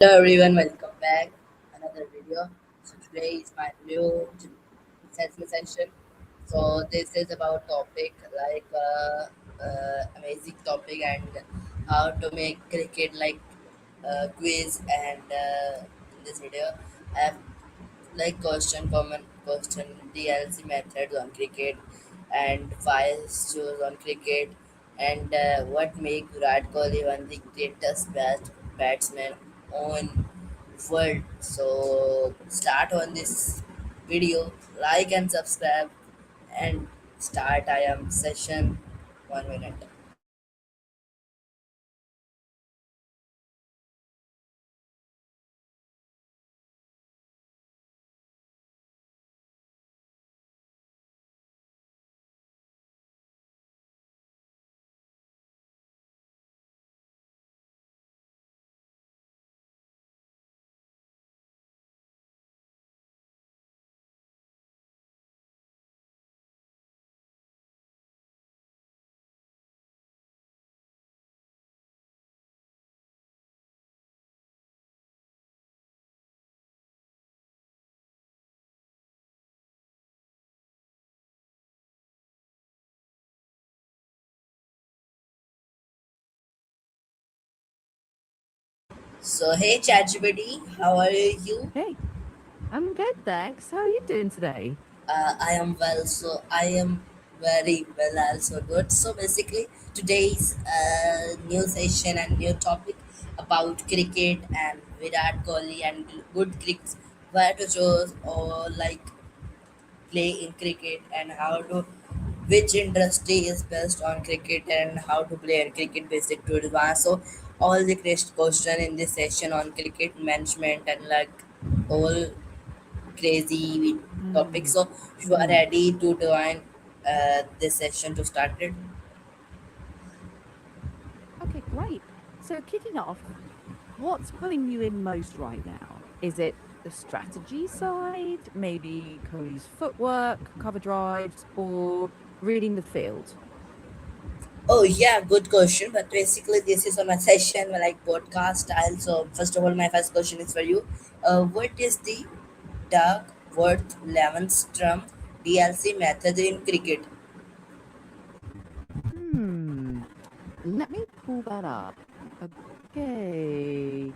Hello everyone, welcome back. Another video. So today is my new session. So this is about topic like amazing topic and how to make cricket like quiz and in this video I have like question common question DLC methods on cricket and five shows on cricket and what make Virat Kohli one the greatest batsman on world. So start on this video, like and subscribe and start I am session 1 minute. So hey ChatGPT, how are you? Hey, I'm good, thanks. How are you doing today? I am well, so I am very well, also good. So basically, today's new session and new topic about cricket and Virat Kohli and good cricks, where to choose or like play in cricket and how to which industry is best on cricket and how to play in cricket basic to advance. So all the question in this session on cricket management and like all crazy topics. Hmm. So you are Hmm. ready to join this session to start it. Okay, great. So, kicking off, what's pulling you in most right now? Is it the strategy side, maybe Kohli's footwork, cover drives, or reading the field? Oh yeah, good question. But basically, this is on my session like podcast style. So first of all, my first question is for you. What is the Duckworth Levenstrom DLC method in cricket? Hmm. Let me pull that up. Okay.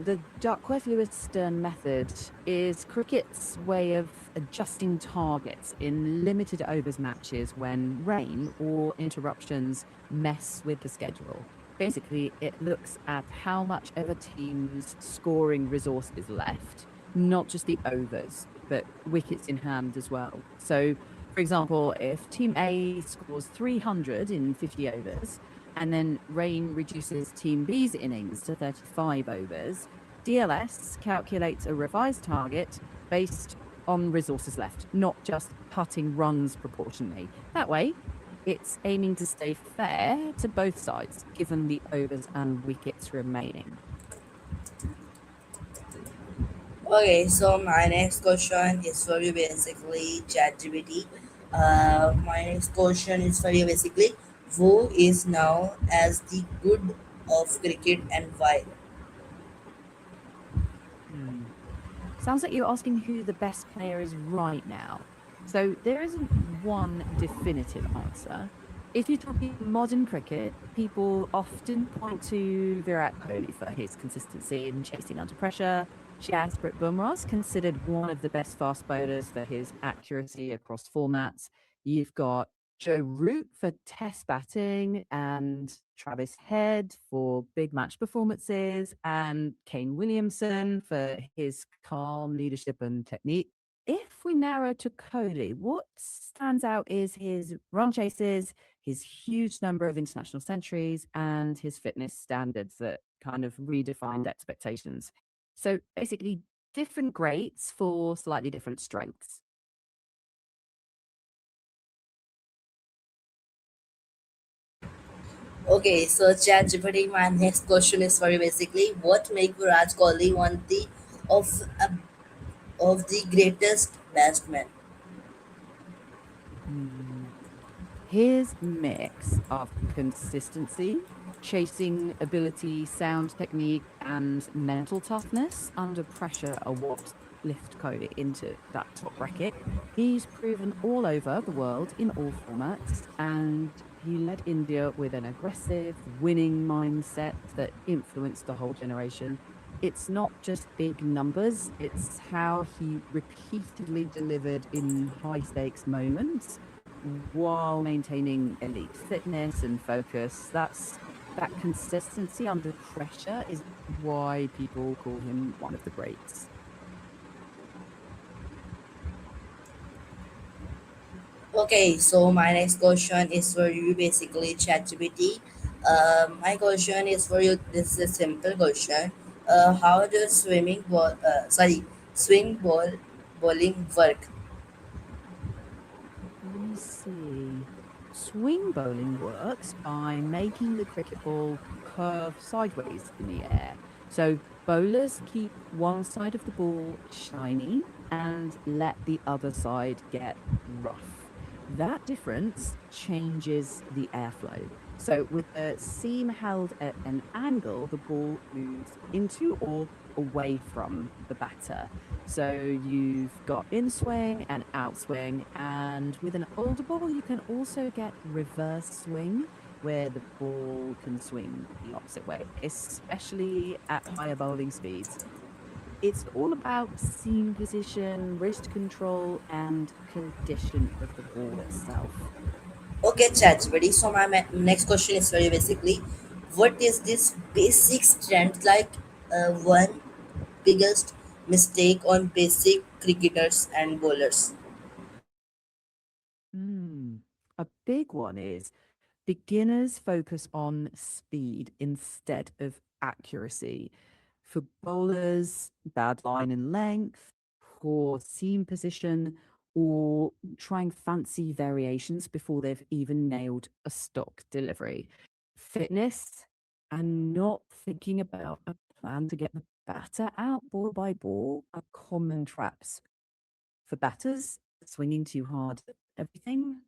The Duckworth-Lewis-Stern method is cricket's way of adjusting targets in limited overs matches when rain or interruptions mess with the schedule. Basically, it looks at how much of a team's scoring resource is left, not just the overs, but wickets in hand as well. So, for example, if Team A scores 300 in 50 overs, and then rain reduces Team B's innings to 35 overs, DLS calculates a revised target based on resources left, not just putting runs proportionally. That way, it's aiming to stay fair to both sides, given the overs and wickets remaining. Okay, so my next question is for you basically ChatGPT. My next question is for you basically who is known as the good of cricket and why? Hmm. Sounds like you're asking who the best player is right now. So there isn't one definitive answer. If you're talking modern cricket, people often point to Virat Kohli for his consistency in chasing under pressure. Jasprit Bumrah's considered one of the best fast bowlers for his accuracy across formats. You've got Joe Root for test batting and Travis Head for big match performances and Kane Williamson for his calm leadership and technique. If we narrow to Kohli, what stands out is his run chases, his huge number of international centuries, and his fitness standards that kind of redefined expectations. So basically, different greats for slightly different strengths. Okay, so ChatGPT, my next question is for you basically what make Virat Kohli one of uh, of the greatest batsmen? Hmm. His mix of consistency. Chasing ability, sound technique, and mental toughness under pressure are what lift Kohli into that top bracket. He's proven all over the world in all formats, and he led India with an aggressive, winning mindset that influenced the whole generation. It's not just big numbers, it's how he repeatedly delivered in high stakes moments while maintaining elite fitness and focus. That consistency under pressure is why people call him one of the greats. Okay, so my next question is for you, basically, ChatGPT. My question is for you. This is a simple question. How does swing bowling work? Let me see. Swing bowling works by making the cricket ball curve sideways in the air. So bowlers keep one side of the ball shiny and let the other side get rough. That difference changes the airflow. So with the seam held at an angle, the ball moves into or away from the batter. So you've got in swing and out swing, and with an older ball, you can also get reverse swing, where the ball can swing the opposite way, especially at higher bowling speeds. It's all about seam position, wrist control, and condition of the ball itself. Okay, ChatGPT. So my next question is very basically, what is this basic strength like? One biggest mistake on basic cricketers and bowlers. Mm. A big one is beginners focus on speed instead of accuracy. For bowlers, bad line and length, poor seam position, or trying fancy variations before they've even nailed a stock delivery. Fitness and not thinking about a plan to get the batter out ball by ball are common traps. For batters, swinging too hard at everything,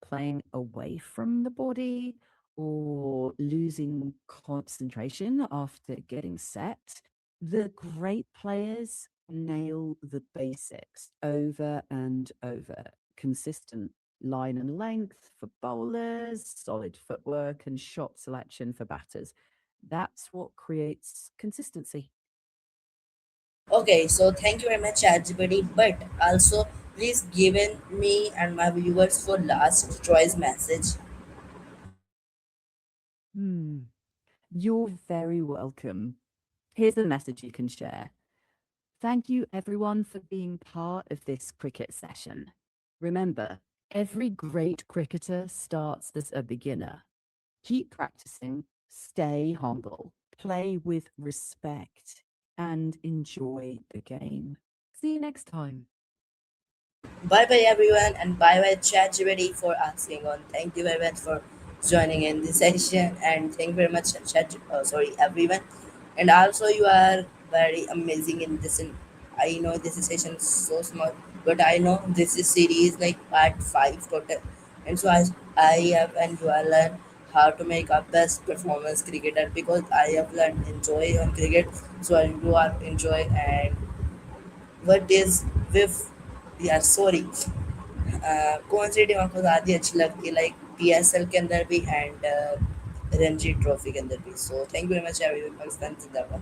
playing away from the body, or losing concentration after getting set. The great players nail the basics over and over. Consistent line and length for bowlers, solid footwork, and shot selection for batters. That's what creates consistency. Okay, so thank you very much, ChatGPT. But also, please given me and my viewers for last choice message. Hmm. You're very welcome. Here's a message you can share. Thank you, everyone, for being part of this cricket session. Remember, every great cricketer starts as a beginner. Keep practicing, stay humble, play with respect, and enjoy the game. See you next time. Bye bye everyone, and bye bye ChatGPT for asking on. Thank you very much for joining in this session, and thank you very much, everyone. And also, you are very amazing in this. And I know this session is so small, but I know this is series like part five total, and so I have and you are learn how to make a best performance cricketer because I have learned enjoy on cricket, so you are enjoy and what is with यार sorry कौन सी team आपको ज़्यादा अच्छी लगती है like PSL के अंदर भी एंड रणजी ट्रॉफी के अंदर भी so thank you very much everyone Pakistan जिंदाबाद